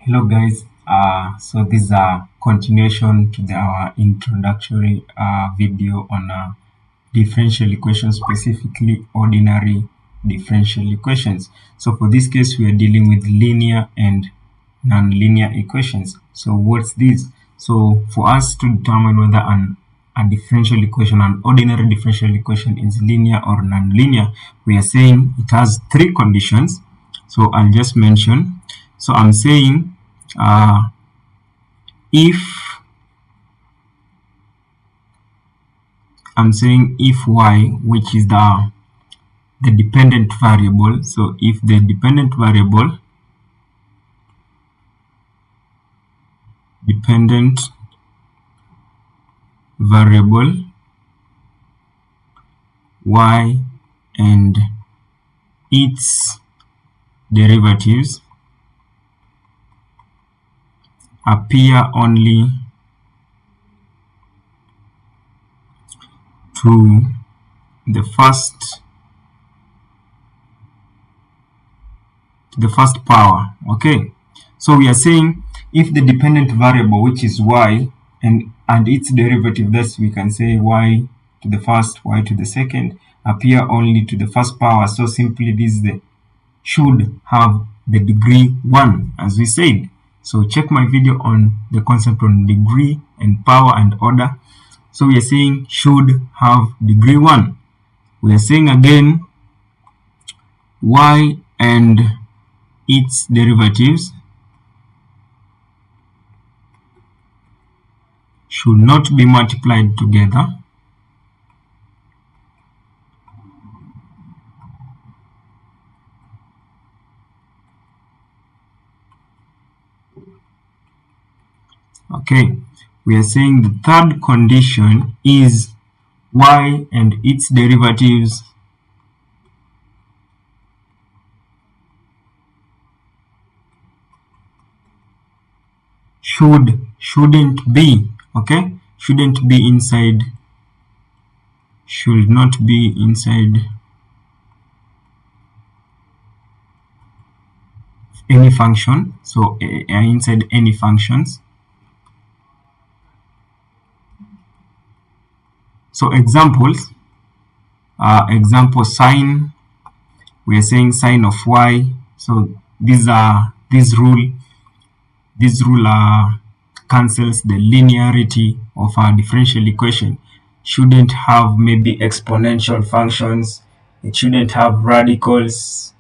Hello guys, so this is a continuation to our introductory video on differential equations, specifically ordinary differential equations. So for this case, we are dealing with linear and nonlinear equations. So what's this? So for us to determine whether a differential equation, an ordinary differential equation is linear or nonlinear, we are saying it has three conditions. So I'll just mention. So I'm saying if y, which is the dependent variable, so if the dependent variable y and its derivatives appear only to the first power. Okay, so we are saying if the dependent variable, which is y, and its derivative, that's we can say y to the first, y to the second, appear only to the first power, so simply this should have the degree 1, as we said. So check my video on the concept on degree and power and order. So we are saying should have degree 1. We are saying again y and its derivatives should not be multiplied together. Okay, we are saying the third condition is y and its derivatives shouldn't be, okay, should not be inside any function, so inside any functions. So examples, sine, we are saying sine of y. So this rule cancels the linearity of our differential equation. Shouldn't have maybe exponential functions, it shouldn't have radicals,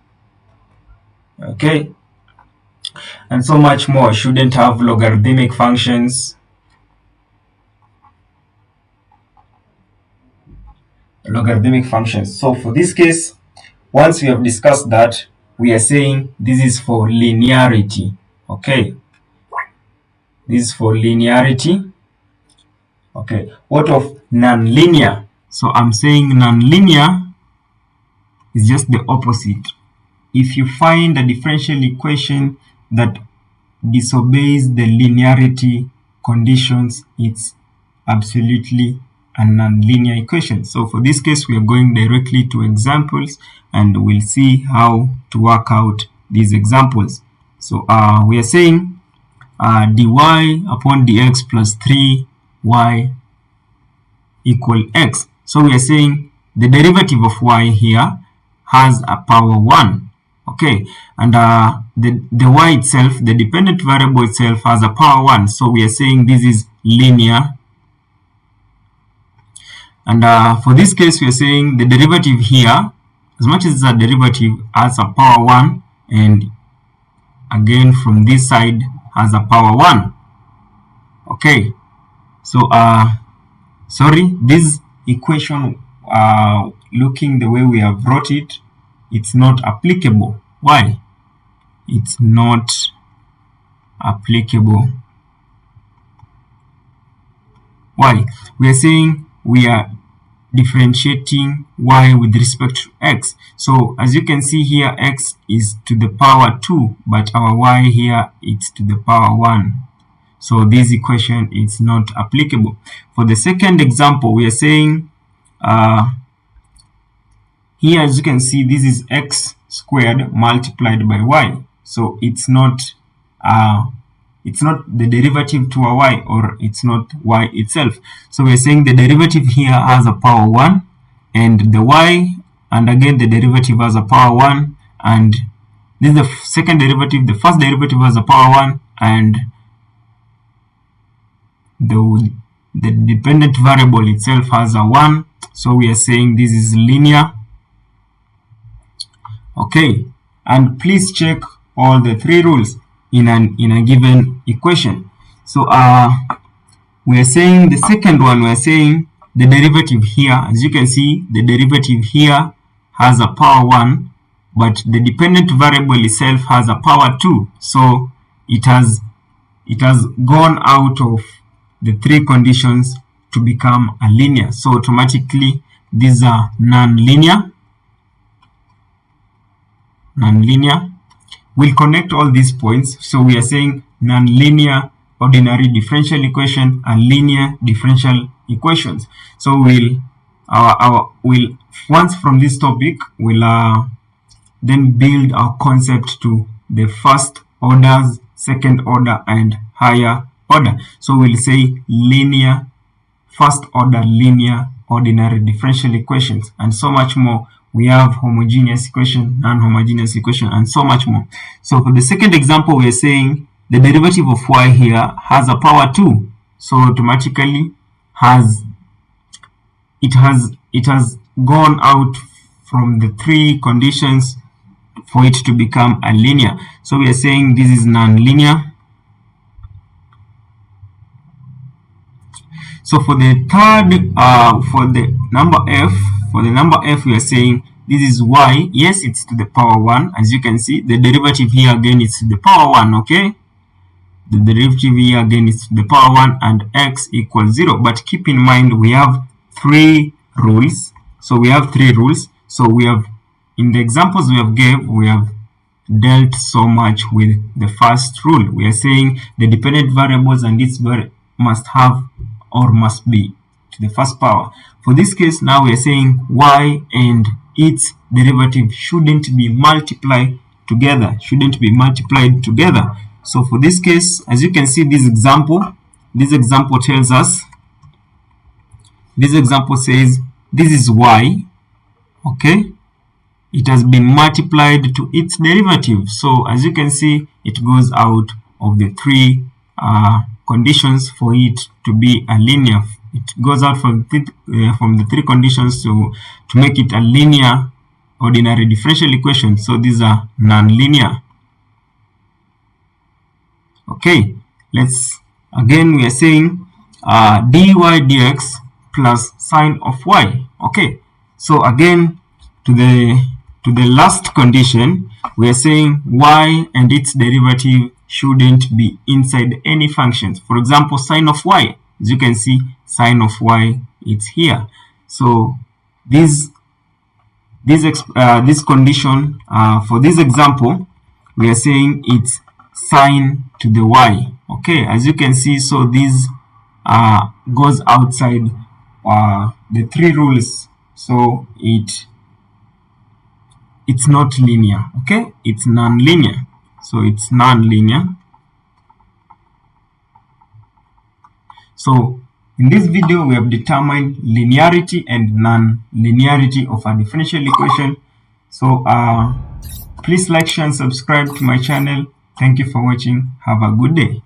okay, and so much more. Shouldn't have logarithmic functions, So for this case, once we have discussed that, we are saying this is for linearity. Okay, this is for linearity. Okay, what of nonlinear? So I'm saying nonlinear is just the opposite. If you find a differential equation that disobeys the linearity conditions, it's absolutely a nonlinear equation. So for this case, we are going directly to examples and we'll see how to work out these examples. So we are saying dy upon dx plus 3y equal x. So we are saying the derivative of y here has a power 1. Okay, and the y itself, the dependent variable itself, has a power 1. So we are saying this is linear. And for this case, we are saying the derivative here, as much as it's a derivative, has a power 1, and again from this side has a power 1. Okay, so sorry, this equation, looking the way we have wrote it, it's not applicable. Why? It's not applicable. Why? We are saying we are differentiating y with respect to x. So as you can see here, x is to the power 2, but our y here is to the power 1. So this equation is not applicable. For the second example, we are saying here, as you can see, this is x squared multiplied by y. So it's not it's not the derivative to a y, or it's not y itself. So we're saying the derivative here has a power 1, and the y, and again the derivative has a power 1, and this is the second derivative. The first derivative has a power 1, and the dependent variable itself has a 1. So we are saying this is linear. Okay, and please check all the three rules in a given equation. So we are saying the second one, we are saying the derivative here, as you can see, the derivative here has a power 1, but the dependent variable itself has a power 2. So it has gone out of the three conditions to become a linear. So automatically these are non-linear. We'll connect all these points. So we are saying non-linear ordinary differential equation and linear differential equations. So we'll once from this topic, we'll then build our concept to the first orders, second order, and higher order. So we'll say linear, first order linear ordinary differential equations, and so much more. We have homogeneous equation, non-homogeneous equation, and so much more. So for the second example, we are saying the derivative of y here has a power 2. So automatically it has gone out from the three conditions for it to become a linear. So we are saying this is non-linear. So for the third, for the number f, we are saying this is y. Yes, it's to the power 1. As you can see, the derivative here again is to the power 1, okay? The derivative here again is to the power 1, and x equals 0. But keep in mind, we have three rules. So we have three rules. So we have, in the examples we have dealt so much with the first rule. We are saying the dependent variables and its must have or must be to the first power. For this case, now we are saying y and its derivative shouldn't be multiplied together. So for this case, as you can see, this example tells us, this example says this is y, okay? It has been multiplied to its derivative. So as you can see, it goes out of the three conditions for it to be a linear. It goes out from the three conditions to make it a linear ordinary differential equation. So these are non-linear. Okay, let's again, we are saying dy dx plus sine of y. Okay, so again, to the last condition, we are saying y and its derivative shouldn't be inside any functions. For example, sine of y, as you can see, sine of y, it's here. So this condition, for this example, we are saying it's sine to the y. Okay, as you can see, so this goes outside the three rules. So it's not linear. Okay, it's non-linear. So it's non-linear. So in this video, we have determined linearity and non-linearity of a differential equation. So please like, share, and subscribe to my channel. Thank you for watching. Have a good day.